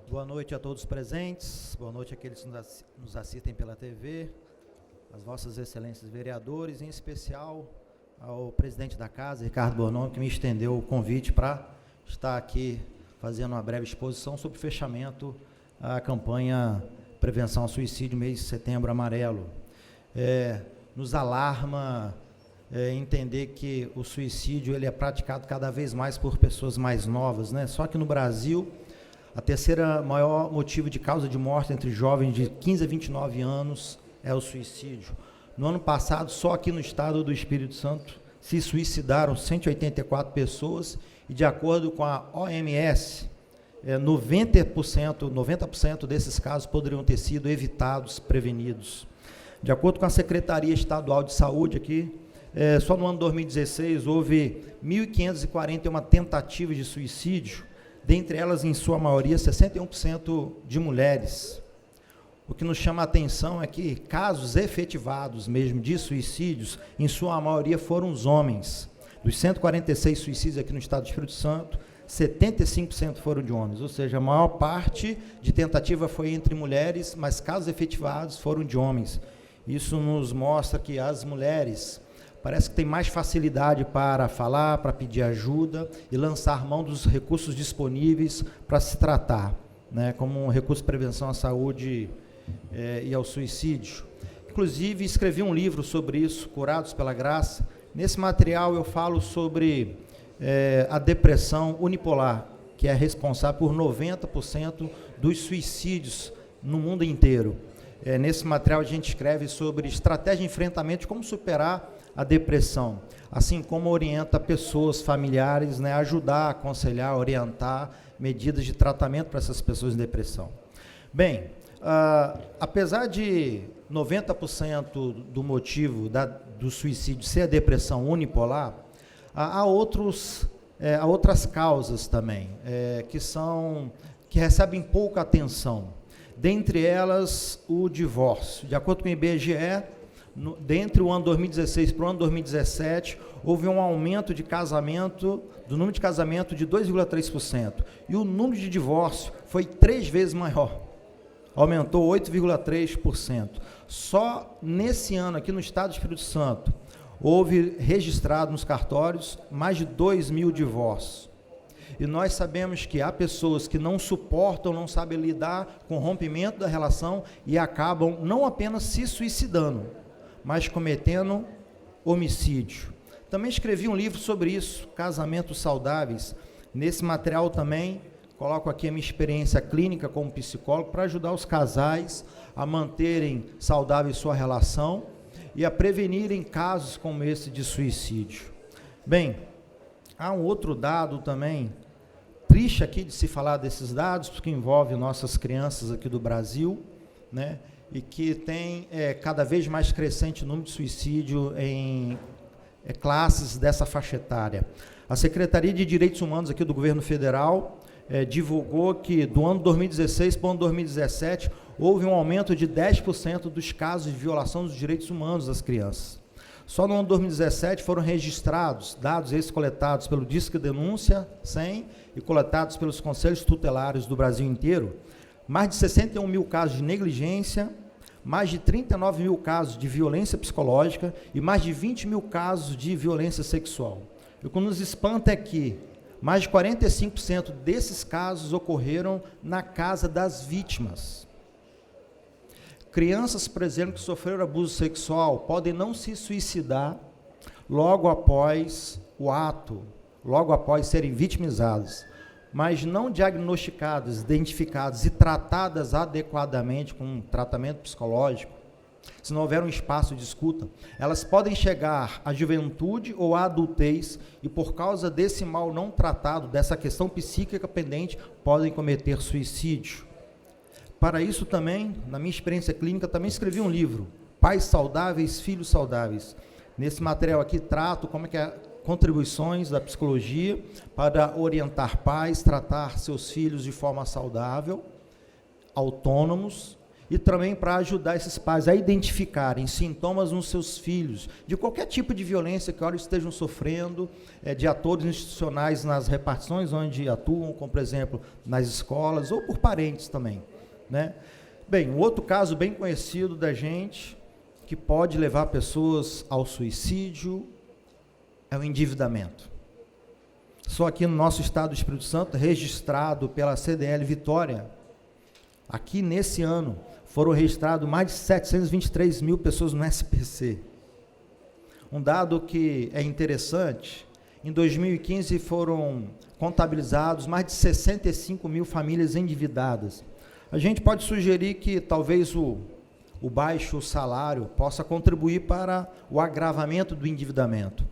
Boa noite a todos presentes, boa noite àqueles que nos assistem pela TV, às vossas excelências vereadores, em especial ao presidente da casa, Ricardo Bonomi, que me estendeu o convite para estar aqui fazendo uma breve exposição sobre o fechamento da campanha Prevenção ao Suicídio, mês de Setembro Amarelo. Nos alarma entender que o suicídio ele é praticado cada vez mais por pessoas mais novas, né? Só que no Brasil, a terceira maior motivo de causa de morte entre jovens de 15 a 29 anos é o suicídio. No ano passado, só aqui no estado do Espírito Santo, se suicidaram 184 pessoas e, de acordo com a OMS, 90% desses casos poderiam ter sido evitados, prevenidos. De acordo com a Secretaria Estadual de Saúde aqui, só no ano 2016 houve 1.541 tentativas de suicídio, dentre elas, em sua maioria, 61% de mulheres. O que nos chama a atenção é que casos efetivados mesmo de suicídios, em sua maioria, foram os homens. Dos 146 suicídios aqui no estado do Espírito Santo, 75% foram de homens, ou seja, a maior parte de tentativa foi entre mulheres, mas casos efetivados foram de homens. Isso nos mostra que as mulheres parece que têm mais facilidade para falar, para pedir ajuda e lançar mão dos recursos disponíveis para se tratar, né, como um recurso de prevenção à saúde e ao suicídio. Inclusive, escrevi um livro sobre isso, Curados pela Graça. Nesse material eu falo sobre a depressão unipolar, que é responsável por 90% dos suicídios no mundo inteiro. Nesse material a gente escreve sobre estratégia de enfrentamento, como superar a depressão, assim como orienta pessoas, familiares, né, ajudar, aconselhar, orientar medidas de tratamento para essas pessoas em depressão. Bem, apesar de 90% do motivo do suicídio ser a depressão unipolar, há outras causas também, que recebem pouca atenção. Dentre elas, o divórcio. De acordo com o IBGE, dentre o ano 2016 para o ano 2017, houve um aumento do número de casamento de 2,3%. E o número de divórcio foi 3 vezes maior. Aumentou 8,3%. Só nesse ano, aqui no estado do Espírito Santo, houve registrado nos cartórios mais de 2.000 divórcios. E nós sabemos que há pessoas que não suportam, não sabem lidar com o rompimento da relação e acabam não apenas se suicidando, mas cometendo homicídio. Também escrevi um livro sobre isso, Casamentos Saudáveis. Nesse material também coloco aqui a minha experiência clínica como psicólogo para ajudar os casais a manterem saudável sua relação e a prevenirem casos como esse de suicídio. Bem, há um outro dado também, triste aqui de se falar desses dados, porque envolve nossas crianças aqui do Brasil, né, e que tem cada vez mais crescente número de suicídio em classes dessa faixa etária. A Secretaria de Direitos Humanos aqui do Governo Federal divulgou que do ano 2016 para o ano 2017 houve um aumento de 10% dos casos de violação dos direitos humanos das crianças. Só no ano 2017 foram registrados, dados esses coletados pelo Disque Denúncia 100 e coletados pelos conselhos tutelares do Brasil inteiro, mais de 61 mil casos de negligência, mais de 39 mil casos de violência psicológica e mais de 20 mil casos de violência sexual. E o que nos espanta é que mais de 45% desses casos ocorreram na casa das vítimas. Crianças, por exemplo, que sofreram abuso sexual podem não se suicidar logo após o ato, logo após serem vitimizadas, mas não diagnosticadas, identificadas e tratadas adequadamente com um tratamento psicológico, se não houver um espaço de escuta, elas podem chegar à juventude ou à adultez e, por causa desse mal não tratado, dessa questão psíquica pendente, podem cometer suicídio. Para isso também, na minha experiência clínica, também escrevi um livro, Pais Saudáveis, Filhos Saudáveis. Nesse material aqui trato como é que contribuições da psicologia para orientar pais, tratar seus filhos de forma saudável, autônomos e também para ajudar esses pais a identificarem sintomas nos seus filhos, de qualquer tipo de violência que eles estejam sofrendo, de atores institucionais nas repartições onde atuam, como, por exemplo, nas escolas, ou por parentes também, né? Bem, um outro caso bem conhecido da gente, que pode levar pessoas ao suicídio, é o endividamento. Só aqui no nosso estado do Espírito Santo, registrado pela CDL Vitória, aqui nesse ano, foram registrados mais de 723 mil pessoas no SPC. Um dado que é interessante, em 2015 foram contabilizados mais de 65 mil famílias endividadas. A gente pode sugerir que talvez o baixo salário possa contribuir para o agravamento do endividamento.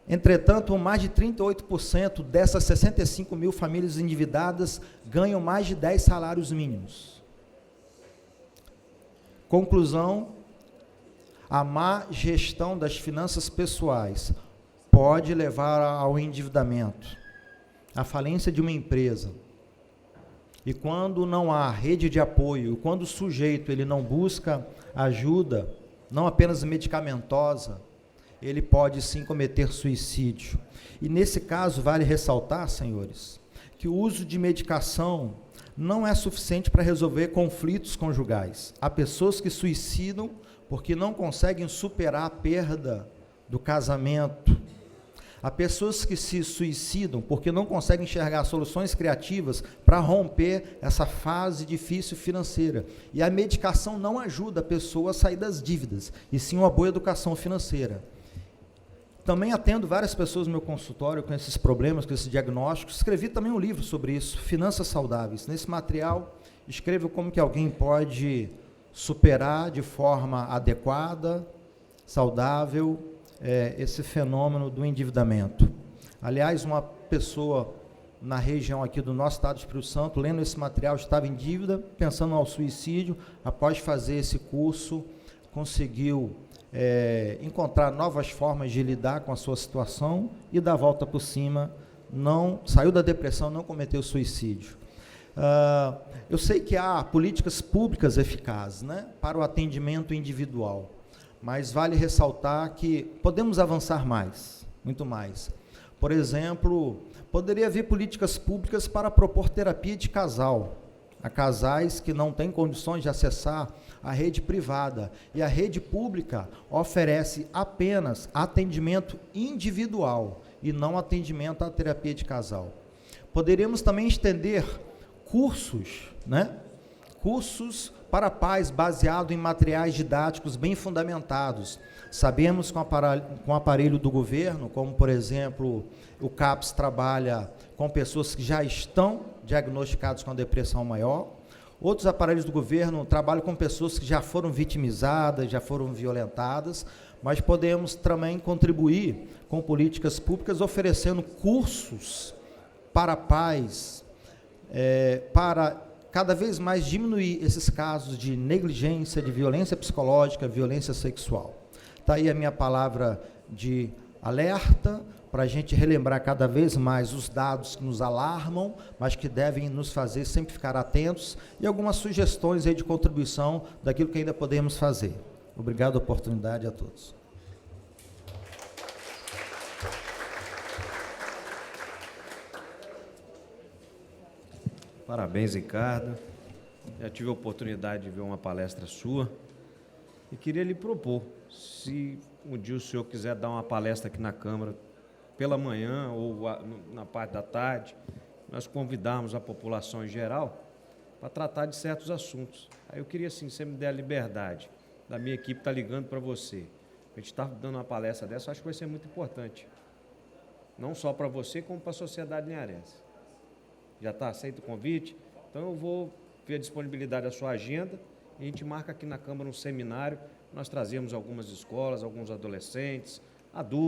Entretanto, mais de 38% dessas 65 mil famílias endividadas ganham mais de 10 salários mínimos. Conclusão, a má gestão das finanças pessoais pode levar ao endividamento, à falência de uma empresa. E quando não há rede de apoio, quando o sujeito ele não busca ajuda, não apenas medicamentosa, ele pode sim cometer suicídio. E nesse caso vale ressaltar, senhores, que o uso de medicação não é suficiente para resolver conflitos conjugais. Há pessoas que suicidam porque não conseguem superar a perda do casamento. Há pessoas que se suicidam porque não conseguem enxergar soluções criativas para romper essa fase difícil financeira. E a medicação não ajuda a pessoa a sair das dívidas, e sim uma boa educação financeira. Também atendo várias pessoas no meu consultório com esses problemas, com esses diagnósticos. Escrevi também um livro sobre isso, Finanças Saudáveis. Nesse material, escrevo como que alguém pode superar de forma adequada, saudável, esse fenômeno do endividamento. Aliás, uma pessoa na região aqui do nosso estado do Espírito Santo, lendo esse material, estava em dívida, pensando ao suicídio. Após fazer esse curso, conseguiu encontrar novas formas de lidar com a sua situação e dar a volta por cima, não saiu da depressão, não cometeu suicídio. Eu sei que há políticas públicas eficazes, né, para o atendimento individual, mas vale ressaltar que podemos avançar mais, muito mais. Por exemplo, poderia haver políticas públicas para propor terapia de casal, a casais que não têm condições de acessar a rede privada, e a rede pública oferece apenas atendimento individual e não atendimento à terapia de casal. Poderíamos também estender cursos, né? Cursos para pais baseados em materiais didáticos bem fundamentados. Sabemos que com o aparelho do governo, como por exemplo o CAPS trabalha com pessoas que já estão diagnosticadas com a depressão maior. Outros aparelhos do governo trabalham com pessoas que já foram vitimizadas, já foram violentadas, mas podemos também contribuir com políticas públicas oferecendo cursos para pais, para cada vez mais diminuir esses casos de negligência, de violência psicológica, violência sexual. Está aí a minha palavra de alerta, para a gente relembrar cada vez mais os dados que nos alarmam, mas que devem nos fazer sempre ficar atentos, e algumas sugestões aí de contribuição daquilo que ainda podemos fazer. Obrigado a oportunidade a todos. Parabéns, Ricardo. Já tive a oportunidade de ver uma palestra sua e queria lhe propor, se um dia o senhor quiser dar uma palestra aqui na Câmara, pela manhã ou na parte da tarde, nós convidarmos a população em geral para tratar de certos assuntos. Aí eu queria, assim, você me der a liberdade, da minha equipe estar ligando para você. A gente está dando uma palestra dessa, acho que vai ser muito importante. Não só para você, como para a sociedade linharense. Já está aceito o convite? Então eu vou ver a disponibilidade da sua agenda e a gente marca aqui na Câmara um seminário. Nós trazemos algumas escolas, alguns adolescentes, adultos,